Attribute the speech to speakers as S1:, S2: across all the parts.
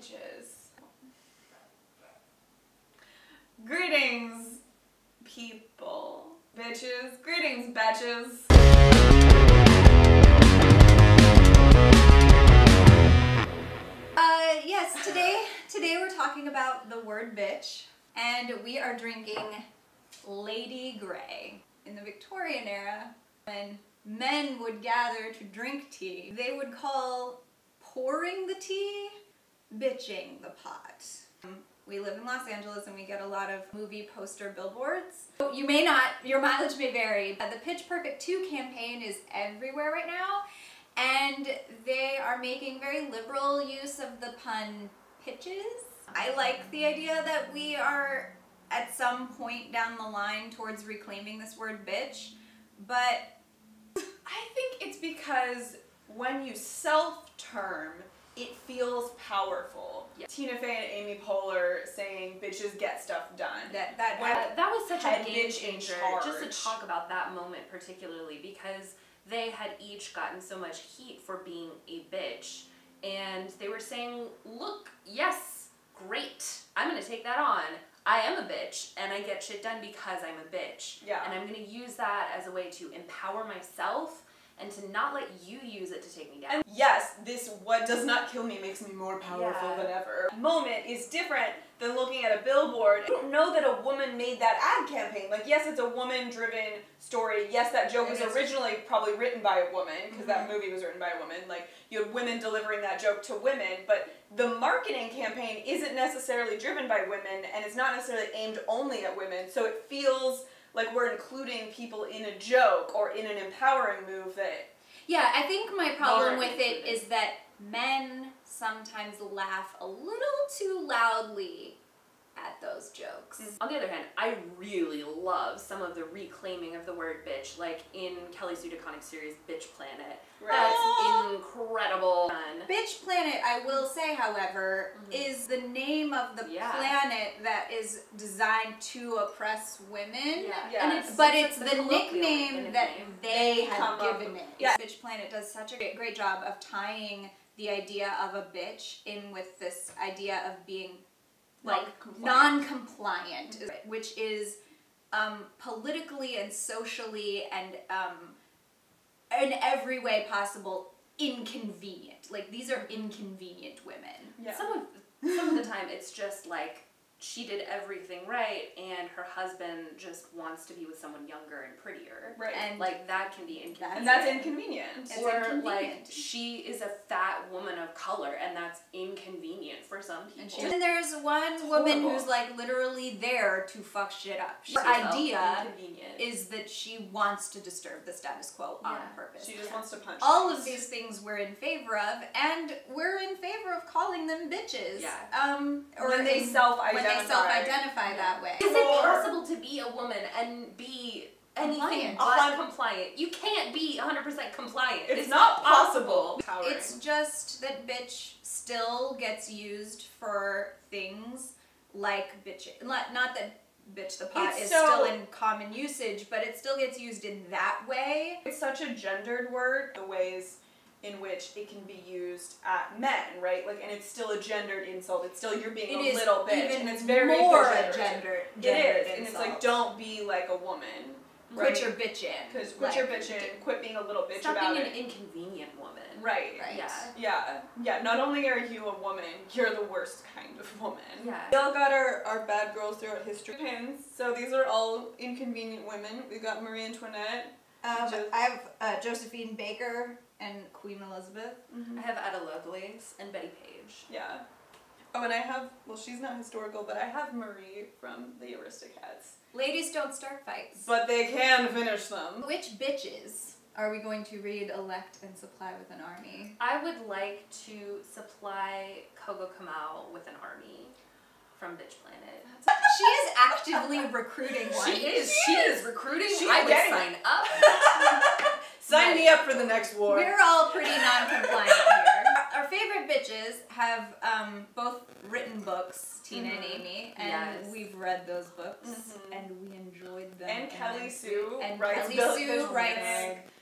S1: bitches. Greetings, people. Bitches. Greetings, betches. Yes, today we're talking about the word bitch, and we are drinking Lady Grey. In the Victorian era, when men would gather to drink tea, they would call pouring the tea bitching the pot. We live in Los Angeles and we get a lot of movie poster billboards. You may not, your mileage may vary. The Pitch Perfect 2 campaign is everywhere right now, and they are making very liberal use of the pun pitches. I like the idea that we are at some point down the line towards reclaiming this word bitch, but
S2: I think it's because when you self-term, it feels powerful. Yeah. Tina Fey and Amy Poehler saying bitches get stuff done.
S3: That was such a game
S2: bitch in
S3: changer,
S2: charge.
S3: just to talk about that moment particularly, because they had each gotten so much heat for being a bitch, and they were saying, look, yes, great, I'm gonna take that on. I am a bitch, and I get shit done because I'm a bitch.
S2: Yeah.
S3: And I'm gonna use that as a way to empower myself and to not let you use it to take me down.
S2: And yes, this what does not kill me makes me more powerful than ever moment is different than looking at a billboard. I don't know that a woman made that ad campaign. Like, yes, it's a woman-driven story. Yes, that joke was originally probably written by a woman, because that movie was written by a woman. Like, you had women delivering that joke to women, but the marketing campaign isn't necessarily driven by women, and it's not necessarily aimed only at women, so it feels like we're including people in a joke or in an empowering move that...
S1: Yeah, I think my problem with it is that men sometimes laugh a little too loudly at those jokes.
S3: On the other hand, I really love some of the reclaiming of the word bitch, like in Kelly Sue DeConnick's series Bitch Planet.
S2: Right.
S3: That's incredible.
S1: Bitch Planet, I will say, however, is the name of the planet that is designed to oppress women.
S2: Yeah.
S3: And
S1: it's the nickname that they have given it.
S2: Yeah.
S1: Bitch Planet does such a great job of tying the idea of a bitch in with this idea of being like non-compliant, which is politically and socially and in every way possible inconvenient. Like, these are inconvenient women.
S3: Yeah. Some of the time it's just like she did everything right and her husband just wants to be with someone younger and prettier.
S2: Right.
S3: And like that can be inconvenient.
S2: And that's inconvenient.
S3: Or like she is a fat woman of color and that's inconvenient for some people.
S1: And there's one woman who's like literally there to fuck shit up. Her idea is that she wants to disturb the status quo on purpose.
S2: She just wants to punch
S1: all of these things we're in favor of, and we're in favor of calling them bitches.
S2: Yeah.
S1: Or
S2: when they self-identify
S1: that way.
S3: Is it possible to be a woman and be anything but compliant? You can't be 100% compliant. It's not possible.
S1: It's just that bitch still gets used for things like bitch. Not that bitch the pot is still in common usage, but it still gets used in that way.
S2: It's such a gendered word, the ways in which it can be used at men, right? Like, and it's still a gendered insult. It's still, you're being a little bitch, and it's very
S1: more gendered.
S2: It is, and it's like, don't be like a woman.
S1: Quit your bitching.
S2: Quit your bitching. Quit being a little bitch about it.
S3: Stop being an inconvenient woman.
S2: Right. Yeah. Not only are you a woman, you're the worst kind of woman.
S3: Yeah.
S2: We all got our bad girls throughout history pins. So these are all inconvenient women. We got Marie Antoinette.
S1: I have Josephine Baker and Queen Elizabeth.
S3: I have Ada Lovelace and Betty Page.
S2: Yeah. Oh, and I have, well, she's not historical, but I have Marie from the Aristocats.
S1: Ladies don't start fights.
S2: But they can finish them.
S1: Which bitches are we going to read, elect, and supply with an army?
S3: I would like to supply Coco Kamau with an army from Bitch Planet.
S1: She is actively recruiting one.
S3: She is recruiting. I would sign up.
S2: Sign me up for the next war.
S1: We're all pretty non-compliant here. Our favorite bitch bitches have both written books, Tina and Amy, and we've read those books and we enjoyed them.
S2: And Kelly Sue
S1: and
S2: writes
S1: Kelly Sue writes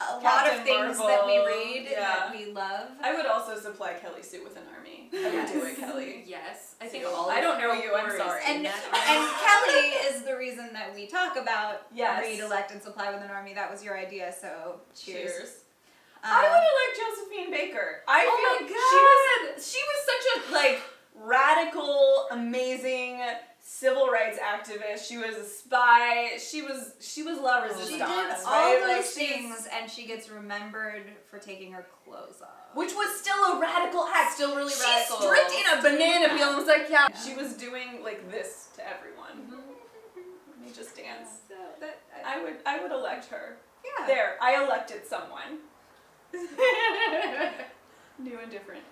S1: a lot
S2: Captain
S1: of things
S2: Marvel.
S1: that we read
S2: Yeah.
S1: that we love.
S2: I would also supply Kelly Sue with an army. I would do it, Kelly.
S3: Yes, I think
S2: Sue.
S3: all.
S2: I don't know you. I'm
S3: Corey's
S2: sorry.
S3: in
S1: And
S3: that
S1: and
S3: army.
S1: Kelly is the reason that we talk about
S2: Yes.
S1: read, elect, and supply with an army. That was your idea, so cheers.
S2: I would elect Josephine Baker. I
S3: Oh
S2: feel
S3: my
S2: she was such a like radical, amazing civil rights activist. She was a spy. She was La Resistance.
S1: She did
S2: right?
S1: all
S2: Like,
S1: those things, and she gets remembered for taking her clothes off.
S2: which was still a radical act.
S3: Still really
S2: She
S3: radical.
S2: stripped in a banana peel and was like, yeah.
S1: Yeah.
S2: She was doing like this to everyone. Let me just dance.
S1: So that
S2: I would elect her.
S1: yeah.
S2: There, I elected someone. New and different.